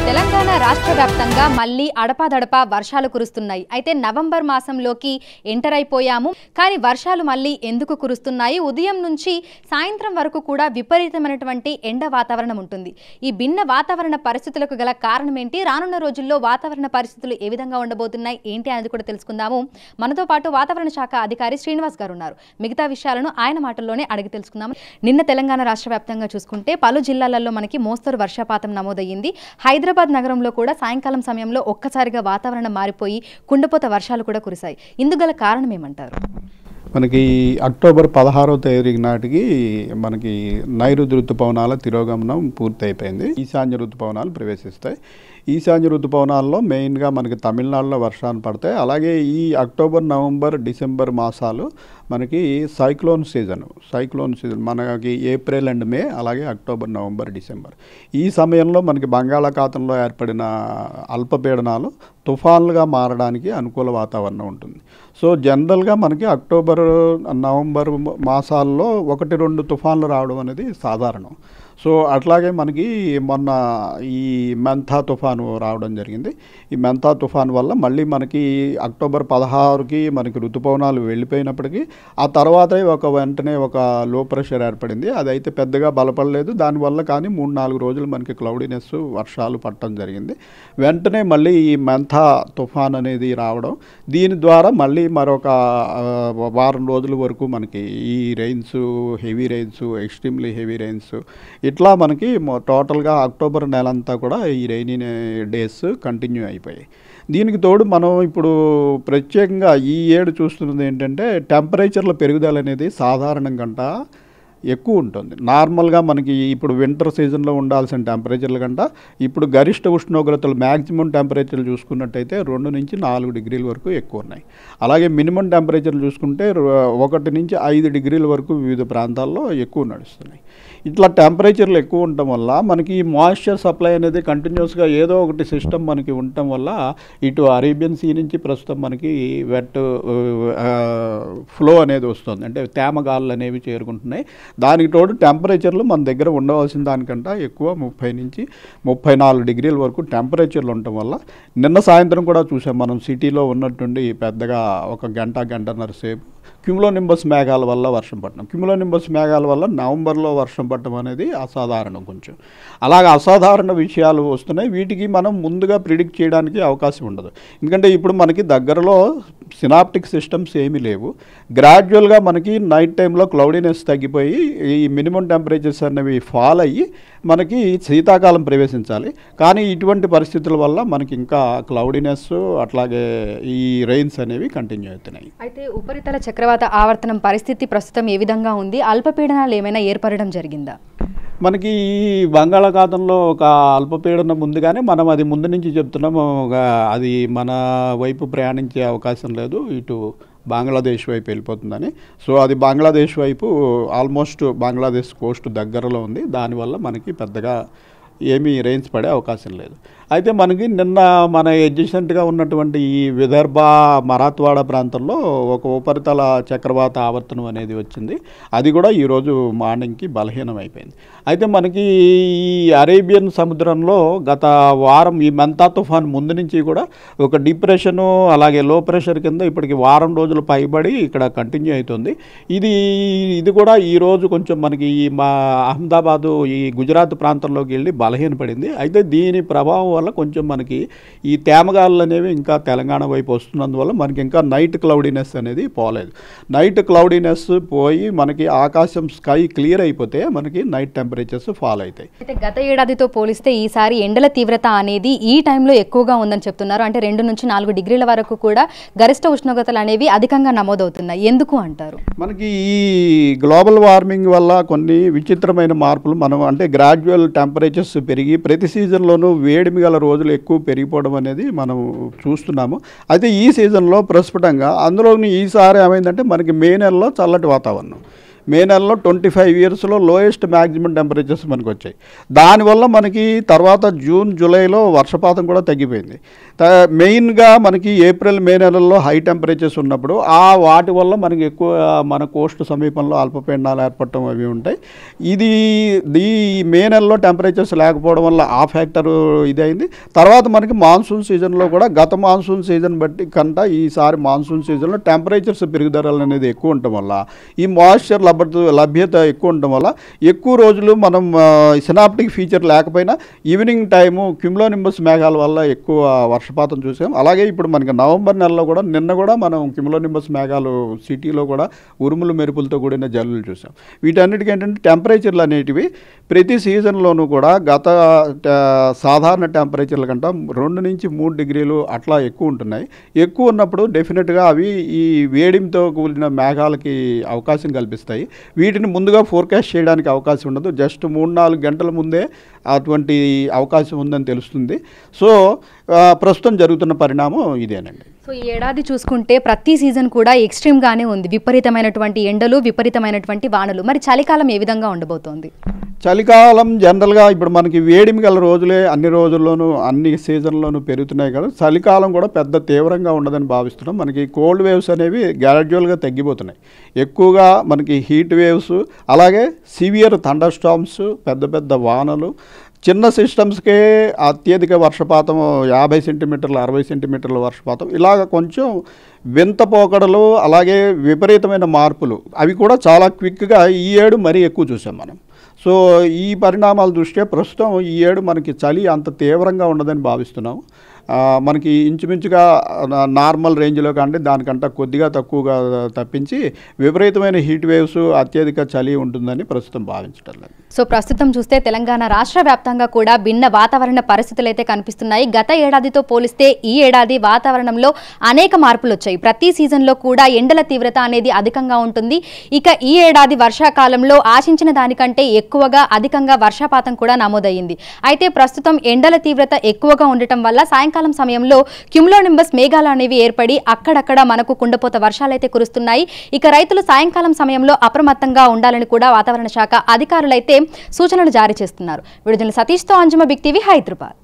తెలంగాణ రాష్ట్ర వ్యాప్తంగా మళ్ళీ అడపాదడపా వర్షాలు కురుస్తున్నాయి. అయితే నవంబర్ మాసంలోకి ఎంటర్ అయిపోయాము. కానీ వర్షాలు మళ్ళీ ఎందుకు కురుస్తున్నాయి? ఉదయం నుంచి సాయంత్రం వరకు కూడా విపరీతమైనటువంటి ఎండ వాతావరణం ఉంటుంది. ఈ భిన్న వాతావరణ పరిస్థితులకు గల కారణం ఏంటి? రానున్న రోజుల్లో వాతావరణ పరిస్థితులు ఏ విధంగా ఉండబోతున్నాయి ఏంటి అనేది కూడా తెలుసుకుందాము. మనతో పాటు వాతావరణ శాఖ అధికారి శ్రీనివాస్ గారు ఉన్నారు. మిగతా విషయాలను ఆయన మాటల్లోనే అడిగి తెలుసుకుందాము. నిన్న తెలంగాణ రాష్ట్ర వ్యాప్తంగా చూసుకుంటే పలు జిల్లాలలో మనకి మోస్తరు వర్షపాతం నమోదయ్యింది. హైదరాబాద్ నగరంలో కూడా సాయంకాలం సమయంలో ఒక్కసారిగా వాతావరణం మారిపోయి కుండపోత వర్షాలు కూడా కురిశాయి. ఇందుగల కారణం ఏమంటారు? మనకి అక్టోబర్ 16వ తేదీ నాటికి మనకి నైరుతి ఋతుపవనాల తిరోగమనం పూర్తి అయిపోయింది. ఈశాన్య ఋతుపవనాలు ప్రవేశిస్తాయి. ఈశాన్య ఋతుపవనాల్లో మెయిన్గా మనకి తమిళనాడులో వర్షాలు పడతాయి. అలాగే ఈ అక్టోబర్, నవంబర్, డిసెంబర్ మాసాలు మనకి సైక్లోన్ సీజన్ మనకి ఏప్రిల్ అండ్ మే, అలాగే అక్టోబర్, నవంబర్, డిసెంబర్. ఈ సమయంలో మనకి బంగాళాఖాతంలో ఏర్పడిన అల్పపీడనాలు తుఫాన్లుగా మారడానికి అనుకూల వాతావరణం ఉంటుంది. సో జనరల్గా మనకి అక్టోబర్, నవంబర్ మాసాల్లో 1-2 తుఫాన్లు రావడం అనేది సాధారణం. సో అట్లాగే మనకి మొన్న ఈ మెంథా తుఫాను రావడం జరిగింది. ఈ మెంథా తుఫాను వల్ల మళ్ళీ మనకి అక్టోబర్ 16కి మనకి ఋతుపవనాలు వెళ్ళిపోయినప్పటికీ ఆ తర్వాతే వెంటనే ఒక లో ప్రెషర్ ఏర్పడింది. అదైతే పెద్దగా బలపడలేదు. దానివల్ల కానీ 3-4 రోజులు మనకి క్లౌడీనెస్, వర్షాలు పడటం జరిగింది. వెంటనే మళ్ళీ ఈ మెంథా తుఫాన్ అనేది రావడం, దీని ద్వారా మళ్ళీ మరొక వారం రోజుల వరకు మనకి ఈ rains, heavy rains, extremely heavy rains, ఇట్లా మనకి టోటల్గా అక్టోబర్ నెలంతా కూడా ఈ రెయినీ డేస్ కంటిన్యూ అయిపోయాయి. దీనికి తోడు మనం ఇప్పుడు ప్రత్యేకంగా ఈ ఏడు చూస్తున్నది ఏంటంటే టెంపరేచర్ల పెరుగుదల అనేది సాధారణం కంటే ఎక్కువ ఉంటుంది. నార్మల్గా మనకి ఇప్పుడు వింటర్ సీజన్లో ఉండాల్సిన టెంపరేచర్ల కంటే ఇప్పుడు గరిష్ట ఉష్ణోగ్రతలు మ్యాక్సిమం టెంపరేచర్లు చూసుకున్నట్టయితే 2 నుంచి 4 డిగ్రీల వరకు ఎక్కువ ఉన్నాయి. అలాగే మినిమం టెంపరేచర్లు చూసుకుంటే 1 నుంచి 5 డిగ్రీల వరకు వివిధ ప్రాంతాల్లో ఎక్కువ నడుస్తున్నాయి. ఇట్లా టెంపరేచర్లు ఎక్కువ ఉండటం వల్ల మనకి మాయిశ్చర్ సప్లై అనేది కంటిన్యూస్గా ఏదో ఒకటి సిస్టమ్ మనకి ఉండటం వల్ల ఇటు అరేబియన్ సీ నుంచి ప్రస్తుతం మనకి వెట్ ఫ్లో అనేది వస్తుంది. అంటే తేమ గాలులు అనేవి చేరుకుంటున్నాయి. దానికి తోడు టెంపరేచర్లు మన దగ్గర ఉండవలసిన దానికంటే ఎక్కువ 30 నుంచి 34 డిగ్రీల వరకు టెంపరేచర్లు ఉండటం వల్ల నిన్న సాయంత్రం కూడా చూసాం మనం సిటీలో ఉన్నట్టుండి పెద్దగా ఒక గంటన్నర సేపు క్యూములోనింబస్ మేఘాల వల్ల వర్షం పడటం. క్యూములోనింబస్ మేఘాల వల్ల నవంబర్లో వర్షం పడటం అనేది అసాధారణం. కొంచెం అలాగే అసాధారణ విషయాలు వస్తున్నాయి. వీటికి మనం ముందుగా ప్రిడిక్ట్ చేయడానికి అవకాశం ఉండదు. ఎందుకంటే ఇప్పుడు మనకి దగ్గరలో సినాప్టిక్ సిస్టమ్స్ ఏమీ లేవు. గ్రాడ్యువల్గా మనకి నైట్ టైంలో క్లౌడీనెస్ తగ్గిపోయి ఈ మినిమం టెంపరేచర్స్ అనేవి ఫాల్ అయ్యి మనకి శీతాకాలం ప్రవేశించాలి. కానీ ఇటువంటి పరిస్థితుల వల్ల మనకి ఇంకా క్లౌడీనెస్, అట్లాగే ఈ రెయిన్స్ అనేవి కంటిన్యూ అవుతున్నాయి. అయితే ఉపరితల చక్రవాత ఆవర్తనం పరిస్థితి ప్రస్తుతం ఏ విధంగా ఉంది? అల్పపీడనాలు ఏమైనా ఏర్పడడం జరిగిందా? మనకి ఈ బంగాళాఖాతంలో ఒక అల్పపీడనం ముందుగానే మనం అది ముందు నుంచి చెప్తున్నాము. అది మన వైపు ప్రయాణించే అవకాశం లేదు, ఇటు బంగ్లాదేశ్ వైపు వెళ్ళిపోతుందని. సో అది బంగ్లాదేశ్ వైపు ఆల్మోస్ట్ బంగ్లాదేశ్ కోస్ట్ దగ్గరలో ఉంది. దానివల్ల మనకి పెద్దగా ఏమీ రెయిన్స్ పడే అవకాశం లేదు. అయితే మనకి నిన్న మన అడ్జసెంట్గా ఉన్నటువంటి ఈ విదర్భ, మరాఠ్వాడ ప్రాంతంలో ఒక ఉపరితల చక్రవాత ఆవర్తనం అనేది వచ్చింది. అది కూడా ఈరోజు మార్నింగ్కి బలహీనం అయిపోయింది. అయితే మనకి ఈ అరేబియన్ సముద్రంలో గత వారం ఈ మెంథా తుఫాన్ ముందు నుంచి కూడా ఒక డిప్రెషను, అలాగే లో ప్రెషర్ కింద ఇప్పటికి వారం రోజులు పైబడి ఇక్కడ కంటిన్యూ అవుతుంది. ఇది కూడా ఈరోజు కొంచెం మనకి ఈ మా అహ్మదాబాదు, ఈ గుజరాత్ ప్రాంతంలోకి వెళ్ళి బలహీనపడింది. అయితే దీని ప్రభావం వల్ల కొంచెం మనకి ఈ తేమగాలు అనేవి ఇంకా తెలంగాణ వైపు వస్తున్నందువల్ల మనకి ఇంకా నైట్ క్లౌడీనెస్ అనేది పోలేదు. నైట్ క్లౌడీనెస్ పోయి మనకి ఆకాశం స్కై క్లియర్ అయిపోతే మనకి నైట్ టెంపరేచర్స్ ఫాల్ అవుతాయి. అయితే గత ఏడాదితో పోలిస్తే ఈసారి ఎండల తీవ్రత అనేది ఈ టైంలో ఎక్కువగా ఉందని చెప్తున్నారు. అంటే 2 నుంచి 4 డిగ్రీల వరకు కూడా గరిష్ట ఉష్ణోగ్రతలు అనేవి అధికంగా నమోదవుతున్నాయి. ఎందుకు అంటారు? మనకి ఈ గ్లోబల్ వార్మింగ్ వల్ల కొన్ని విచిత్రమైన మార్పులు మనం అంటే గ్రాడ్యువల్ టెంపరేచర్స్ పెరిగి ప్రతి సీజన్లోనూ వేడిమి గల రోజులు ఎక్కువ పెరిగిపోవడం అనేది మనం చూస్తున్నాము. అయితే ఈ సీజన్లో ప్రస్ఫుటంగా అందులోని ఈసారి ఏమైందంటే మనకి మే నెలలో చల్లటి వాతావరణం, మే నెలలో 25 ఇయర్స్లో లోయెస్ట్ మ్యాక్సిమం టెంపరేచర్స్ మనకు వచ్చాయి. దానివల్ల మనకి తర్వాత జూన్ జూలైలో వర్షపాతం కూడా తగ్గిపోయింది. మెయిన్గా మనకి ఏప్రిల్ మే నెలల్లో హై టెంపరేచర్స్ ఉన్నప్పుడు వాటి వల్ల మనకి ఎక్కువ మన కోస్ట్ సమీపంలో అల్పపీడనాలు ఏర్పడటం అవి ఉంటాయి. ఈ మే నెలలో టెంపరేచర్స్ లేకపోవడం వల్ల ఆ ఫ్యాక్టర్ ఇది అయింది. తర్వాత మనకి మాన్సూన్ సీజన్లో కూడా గత మాన్సూన్ సీజన్ బట్టి కంటే ఈసారి మాన్సూన్ సీజన్లో టెంపరేచర్స్ పెరుగుదల అనేది ఎక్కువ ఉండటం వల్ల ఈ మాయిశ్చర్ లభ్యత ఎక్కువ ఉండటం వల్ల ఎక్కువ రోజులు మనం సినాప్టిక్ ఫీచర్ లేకపోయినా ఈవినింగ్ టైము క్యుములోనింబస్ మేఘాల వల్ల ఎక్కువ వర్షపాతం చూసాం. అలాగే ఇప్పుడు మనకి నవంబర్ నెలలో కూడా నిన్న కూడా మనం క్యుములోనింబస్ మేఘాలు సిటీలో కూడా ఉరుములు మెరుపులతో కూడిన జల్లులు చూసాం. వీటన్నిటికీ ఏంటంటే టెంపరేచర్లు అనేటివి ప్రతి సీజన్లోనూ కూడా గత సాధారణ టెంపరేచర్ల కంటే 2 నుంచి 3 డిగ్రీలు అట్లా ఎక్కువ ఉంటున్నాయి. ఎక్కువ ఉన్నప్పుడు డెఫినెట్గా అవి ఈ వేడిమితో కూడిన మేఘాలకి అవకాశం కల్పిస్తాయి. వీటిని ముందుగా ఫోర్కాస్ట్ చేయడానికి అవకాశం ఉండదు. జస్ట్ 3-4 గంటల ముందే అటువంటి అవకాశం ఉందని తెలుస్తుంది. సో ప్రస్తుతం జరుగుతున్న పరిణామం ఇదేనండి. సో ఈ ఏడాది చూసుకుంటే ప్రతి సీజన్ కూడా ఎక్స్ట్రీమ్గానే ఉంది. విపరీతమైనటువంటి ఎండలు, విపరీతమైనటువంటి వానలు. మరి చలికాలం ఏ విధంగా ఉండబోతోంది? చలికాలం జనరల్గా ఇప్పుడు మనకి వేడిమి గల రోజులే అన్ని రోజుల్లోనూ అన్ని సీజన్లోనూ పెరుగుతున్నాయి కదా. చలికాలం కూడా పెద్ద తీవ్రంగా ఉండదని భావిస్తున్నాం. మనకి కోల్డ్ వేవ్స్ అనేవి గ్రాడ్యువల్గా తగ్గిపోతున్నాయి. ఎక్కువగా మనకి హీట్ వేవ్స్, అలాగే సివియర్ థండర్ స్టార్మ్స్, పెద్ద పెద్ద వానలు, చిన్న సిస్టమ్స్కే అత్యధిక వర్షపాతం 50 సెంటీమీటర్లు 60 సెంటీమీటర్ల వర్షపాతం, ఇలాగ కొంచెం వింత పోకడలు, అలాగే విపరీతమైన మార్పులు అవి కూడా చాలా క్విక్గా ఈ ఏడు మరీ ఎక్కువ చూసాం మనం. సో ఈ పరిణామాల దృష్ట్యా ప్రస్తుతం ఈ ఏడు మనకి చలి అంత తీవ్రంగా ఉండదని భావిస్తున్నాం. మనకి ఇంచుమించుగా నార్మల్ రేంజ్లో కంటే దానికంటే కొద్దిగా తక్కువగా తప్పించి విపరీతమైన హీట్ వేవ్స్, అత్యధిక చలి ఉంటుందని ప్రస్తుతం భావించడం లేదు. సో ప్రస్తుతం చూస్తే తెలంగాణ రాష్ట్ర వ్యాప్తంగా కూడా భిన్న వాతావరణ పరిస్థితులు అయితే కనిపిస్తున్నాయి. గత ఏడాదితో పోలిస్తే ఈ ఏడాది వాతావరణంలో అనేక మార్పులు వచ్చాయి. ప్రతి సీజన్లో కూడా ఎండల తీవ్రత అనేది అధికంగా ఉంటుంది. ఇక ఈ ఏడాది వర్షాకాలంలో ఆశించిన దానికంటే ఎక్కువగా అధికంగా వర్షపాతం కూడా నమోదయ్యింది. అయితే ప్రస్తుతం ఎండల తీవ్రత ఎక్కువగా ఉండటం వల్ల సాయంకాలం సమయంలో క్యుములోనింబస్ మేఘాలు అనేవి ఏర్పడి అక్కడక్కడ మనకు కుండపోత వర్షాలైతే కురుస్తున్నాయి. ఇక రైతులు సాయంకాలం సమయంలో అప్రమత్తంగా ఉండాలని కూడా వాతావరణ శాఖ అధికారులైతే సూచనలు జారీ చేస్తున్నారు. విడుదల సతీష్తో అంజుమ, బిగ్ టీవీ, హైదరాబాద్.